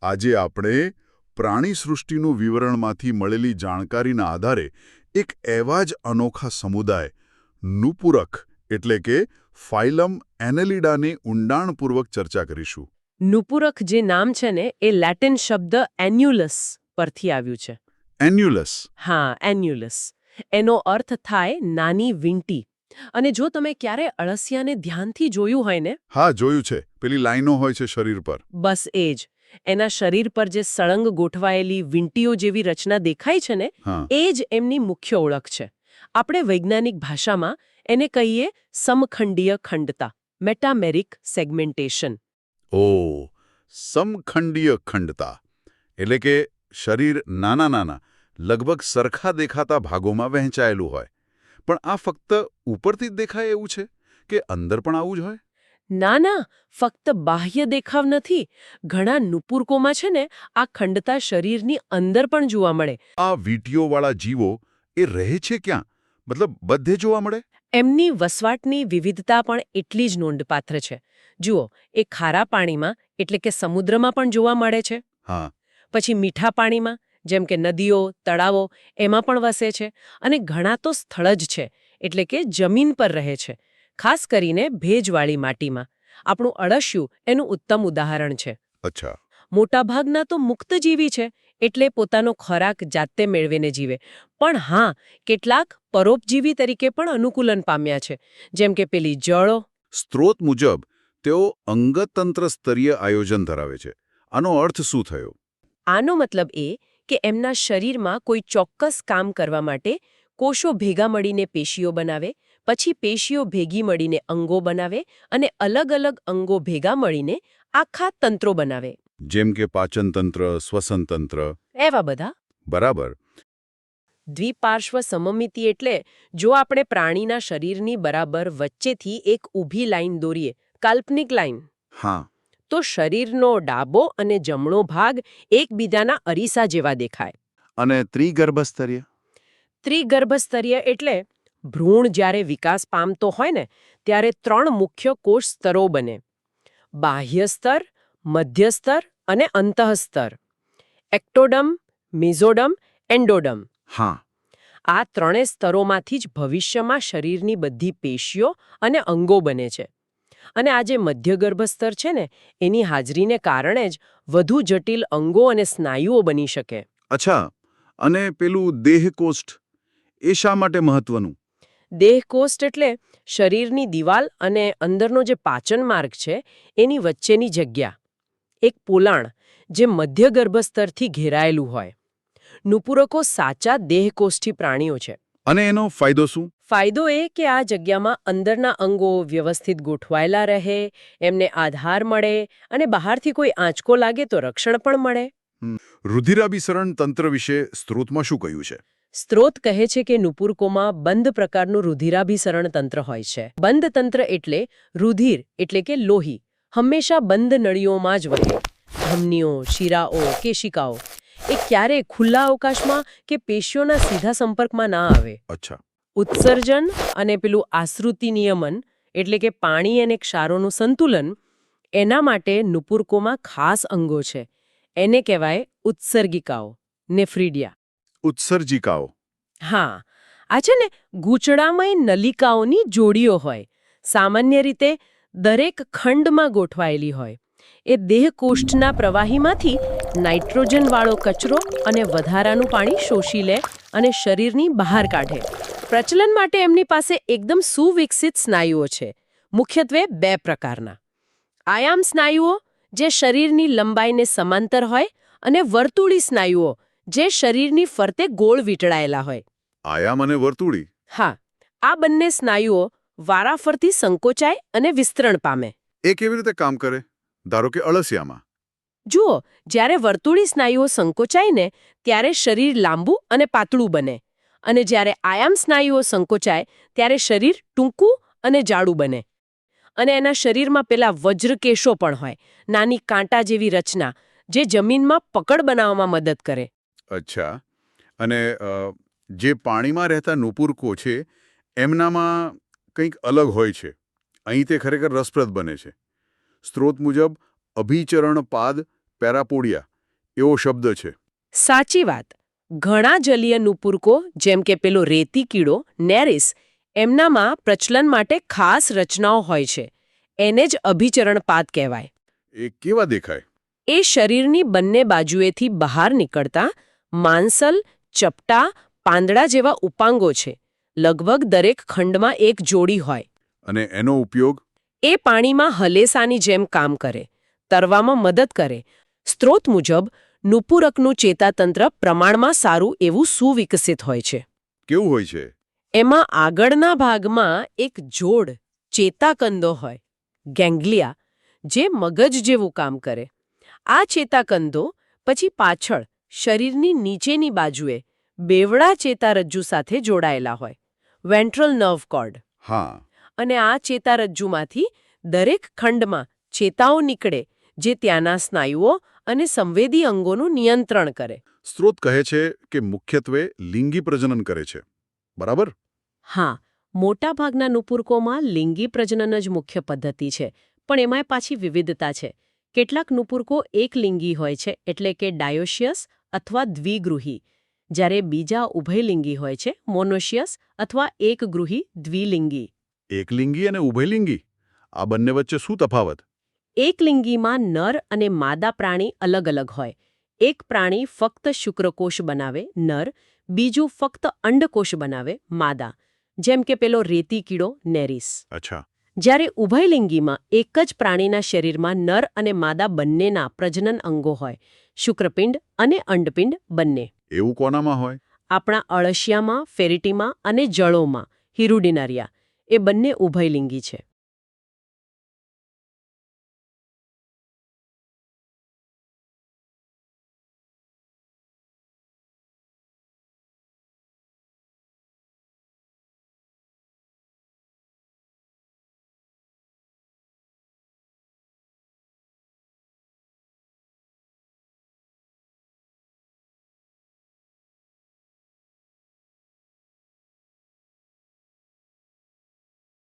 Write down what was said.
આજે આપણે પ્રાણી સૃષ્ટિનું વિવરણમાંથી મળેલી જાણકારીના આધારે એક એવા જ અનોખા સમુદાય નુપુરક એટલે કે ફાઇલમ એનેલિડાની ઊંડાણપૂર્વક ચર્ચા કરીશું. નુપુરક જે નામ છે ને એ લેટિન શબ્દ એન્યુલસ પરથી આવ્યું છે. એન્યુલસ. હા, એન્યુલસ. એનો અર્થ થાય નાની વીંટી. અને જો તમે ક્યારે અળસિયાને ધ્યાનથી જોયું હોય ને. હા, જોયું છે. પેલી લાઈનો હોય છે શરીર પર. બસ એ જ. એના શરીર પર જે સળંગ ગોઠવાયેલી વીંટીઓ જેવી રચના દેખાય છે ને, એ જ એમની મુખ્ય ઓળખ છે. આપણે વૈજ્ઞાનિક ભાષામાં એને કહીએ સમખંડીય ખંડતા, મેટામેરિક સેગમેન્ટેશન. ઓહ, સમખંડીય ખંડતા એટલે કે શરીર નાના નાના લગભગ સરખા દેખાતા ભાગોમાં વહેંચાયેલું હોય. પણ આ ફક્ત ઉપરથી જ દેખાય એવું છે કે અંદર પણ આવું જ હોય? ના ના, ફક્ત બાહ્ય દેખાવ નથી. ઘણા નુપુરકોમાં છે ને આ ખંડતા શરીરની અંદર પણ જોવા મળે. આ વીંટીઓવાળા જીવો એ રહે છે ક્યાં? મતલબ બધે જોવા મળે? એમની વસવાટની વિવિધતા પણ એટલી જ નોંધપાત્ર છે. જુઓ, એ ખારા પાણીમાં એટલે કે સમુદ્રમાં પણ જોવા મળે છે. હા. પછી મીઠા પાણીમાં જેમ કે નદીઓ, તળાવો એમાં પણ વસે છે. અને ઘણા તો સ્થળ જ છે એટલે કે જમીન પર રહે છે. ખાસ કરીને ભેજવાળી માટીમાં. આપણું અળસિયું એનું ઉત્તમ ઉદાહરણ છે. અચ્છા. મોટાભાગના તો મુક્તજીવી છે એટલે પોતાનો ખોરાક જાતે મેળવીને જીવે. પણ હા, કેટલાક પરોપજીવી તરીકે પણ અનુકૂલન પામ્યા છે. જેમ કે પેલી જળો. સ્ત્રોત મુજબ તેઓ અંગતંત્ર સ્તરીય આયોજન ધરાવે છે. આનો અર્થ શું થયો? આનો મતલબ એ કે એમના શરીરમાં કોઈ ચોક્કસ કામ કરવા માટે કોષો ભેગા મળીને પેશીઓ બનાવે, પછી પેશીઓ ભેગી મળીને અંગો બનાવે અને અલગ અલગ અંગો ભેગા મળીને આખા તંત્રો બનાવે. જેમ કે પાચનતંત્ર, શ્વસનતંત્ર. એવા બધા. બરાબર. દ્વિપાર્શ્વ સમમિતિ એટલે જો આપણે પ્રાણીના શરીરની બરાબર વચ્ચેથી એક ઊભી લાઈન દોરીએ, કાલ્પનિક લાઈન. હા. તો શરીરનો ડાબો અને જમણો ભાગ એકબીજાના અરીસા જેવા દેખાય. અને ત્રિગર્ભસ્તરીય? ત્રિગર્ભસ્તરીય એટલે ભ્રૂણ જ્યારે વિકાસ પામતો હોય ને ત્યારે 3 મુખ્ય કોષ સ્તરો બને. બાહ્ય સ્તર, મધ્ય સ્તર અને અંતઃસ્તર. એક્ટોડમ, મિઝોડમ, એન્ડોડમ. હા. આ 3 સ્તરોમાંથી જ ભવિષ્યમાં શરીરની બધી પેશીઓ અને અંગો બને છે. અને આ જે મધ્યગર્ભ સ્તર છે ને એની હાજરીને કારણે જ વધુ જટિલ અંગો અને સ્નાયુઓ બની શકે. અચ્છા. અને પેલું દેહકોષ્ઠ એ શા માટે મહત્વનું? દેહકોષ્ઠ એટલે શરીરની દિવાલ અને અંદરનો જે પાચન માર્ગ છે એની વચ્ચેની જગ્યા. એક પોલાણ જે મધ્યગર્ભ સ્તરથી ઘેરાયેલું હોય. નુપુરકો સાચા દેહકોષ્ઠી પ્રાણીઓ છે. અને એનો ફાયદો શું? ફાયદો એ કે આ જગ્યામાં અંદરના અંગો વ્યવસ્થિત ગોઠવાયેલા રહે, એમને આધાર મળે અને બહારથી કોઈ આંચકો લાગે તો રક્ષણ પણ મળે. રુધિરાભિસરણ તંત્ર વિશે સ્ત્રોતમાં શું કહ્યું છે? સ્ત્રોત કહે છે કે નુપુરકોમાં બંધ પ્રકારનું રુધિરાભિસરણ તંત્ર હોય છે. બંધ તંત્ર એટલે રુધિર એટલે કે લોહી હંમેશા બંધ નળીઓમાં જ વહે. ધમનીઓ, શિરાઓ, કેશિકાઓ એ ક્યારેય ખુલ્લા અવકાશમાં કે પેશીઓના સીધા સંપર્કમાં ના આવે. અચ્છા. ઉત્સર્જન અને પેલું આશ્રુતિ નિયમન એટલે કે પાણી અને ક્ષારોનું સંતુલન એના માટે નુપુરકોમાં ખાસ અંગો છે. એને કહેવાય ઉત્સર્ગિકાઓ, નેફ્રિડિયા. ઉત્સર્જિકાઓ. હા, આ છે ને ગૂંચળામય નલિકાઓની જોડીઓ હોય. સામાન્ય રીતે દરેક ખંડમાં ગોઠવાયેલી હોય. એ દેહકોષ્ઠના પ્રવાહીમાંથી નાઇટ્રોજનવાળો કચરો અને વધારાનું પાણી શોષી લે અને શરીરની બહાર કાઢે. પ્રચલન માટે એમની પાસે એકદમ સુવિકસિત સ્નાયુઓ છે. મુખ્યત્વે 2 પ્રકારના. આયામ સ્નાયુઓ જે શરીરની લંબાઈને સમાંતર હોય અને વર્તુળી સ્નાયુઓ જે શરીરની ફરતે ગોળ વીંટળાયેલા હોય. આયામ અને વર્તુળી? હા, આ બંને સ્નાયુઓ વારાફરતી સંકોચાય અને વિસ્તરણ પામે. એ કેવી રીતે કામ કરે? ધારો કે અળસિયામાં. જુઓ, જ્યારે વર્તુળી સ્નાયુઓ સંકોચાય ને ત્યારે શરીર લાંબુ અને પાતળું બને. અને જ્યારે આયામ સ્નાયુઓ સંકોચાય ત્યારે શરીર ટૂંકું અને જાડું બને. અને એના શરીરમાં પેલા વજ્રકેશો પણ હોય, નાની કાંટા જેવી રચના જે જમીનમાં પકડ બનાવવામાં મદદ કરે. અચ્છા. અને જે પાણીમાં રહેતા નુપુરકો છે એમનામાં કંઈક અલગ હોય છે. અહીં તે ખરેખર રસપ્રદ બને છે. સ્ત્રોત મુજબ અભિચરણ પાદ પેરાપોડિયા એવો શબ્દ છે. સાચી વાત. ઘણા જલીય નુપુરકો જેમ કે પેલો રેતી કીડો નેરિસ એમનામાં પ્રચલન માટે ખાસ રચનાઓ હોય છે. એને જ અભિચરણપાત કહેવાય. એ કેવા દેખાય? એ શરીરની બંને બાજુએથી બહાર નીકળતા માંસલ, ચપટા, પાંદડા જેવા ઉપાંગો છે. લગભગ દરેક ખંડમાં એક જોડી હોય. અને એનો ઉપયોગ? એ પાણીમાં હલેસાની જેમ કામ કરે, તરવામાં મદદ કરે. સ્ત્રોત મુજબ નુપુરકનું ચેતાતંત્ર પ્રમાણમાં સારું એવું સુવિકસિત હોય છે. કેવું હોય છે? એમાં આગળના ભાગમાં એક જોડ ચેતાકંદો હોય, ગેંગ્લિયા, જે મગજ જેવું કામ કરે. આ ચેતાકંદો પછી પાછળ શરીરની નીચેની બાજુએ બેવડા ચેતારજ્જુ સાથે જોડાયેલા હોય, વેન્ટ્રલ નર્વ કોર્ડ. હા. અને આ ચેતારજ્જુમાંથી દરેક ખંડમાં ચેતાઓ નીકળે જે ત્યાંના સ્નાયુઓ અને સંવેદી અંગોનું નિયંત્રણ કરે. સ્ત્રોત કહે છે કે મુખ્યત્વે લિંગી પ્રજનન કરે છે, બરાબર? હા, મોટાભાગના નુપુરકોમાં લિંગી પ્રજનન જ મુખ્ય પદ્ધતિ છે, પણ એમાંય પાછી વિવિધતા છે. કેટલાક નુપુરકો એકલિંગી હોય છે, એટલે કે ડાયોશિયસ અથવા દ્વિગૃહી, જ્યારે બીજા ઉભયલિંગી હોય છે, મોનોશિયસ અથવા એકગૃહી દ્વિલિંગી. એકલિંગી અને ઉભયલિંગી, આ બંને વચ્ચે શું તફાવત? એકલિંગીમાં નર અને માદા પ્રાણી અલગ અલગ હોય. એક પ્રાણી ફક્ત શુક્રકોશ બનાવે, નર, બીજું ફક્ત અંડકોશ બનાવે, માદા, જેમ કે પેલો રેતી કીડો નેરિસ. અચ્છા. જ્યારે ઉભયલિંગીમાં એક જ પ્રાણીના શરીરમાં નર અને માદા બંનેના પ્રજનન અંગો હોય, શુક્રપિંડ અને અંડપિંડ બંને. એવું કોનામાં હોય? આપણા અળશિયામાં, ફેરિટીમાં અને જળોમાં, હિરુડિનારિયા, એ બંને ઉભયલિંગી છે.